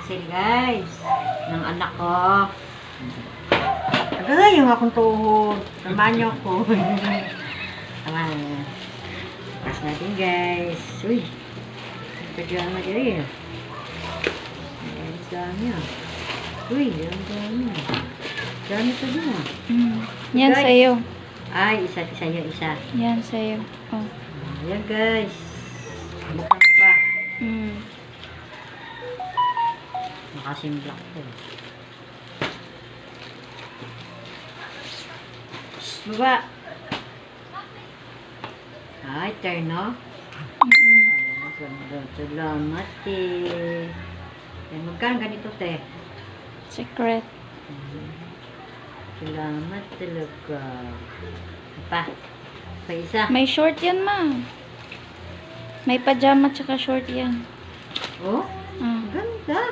unboxing guys ng anak ko. Agay yung akong tuhod. Samahan niyo ako. Samahan. Bukas natin guys. Uy. Pagyan na dyan eh. Ang dami ah. Uy, ang dami. Dami pa din ah. Yan Guys. sa'yo. Ay, isa yung isa. Yan sa'yo. Oh. Ayan guys. Buksan ko pa. Nakasimblak ko. Baba. Ay, turn no? Salamat eh. Magkano ganito te? Secret. Salamat talaga. Pa isa. May short yan, ma. May pajama tsaka short yan. Oh, Ah. ganda.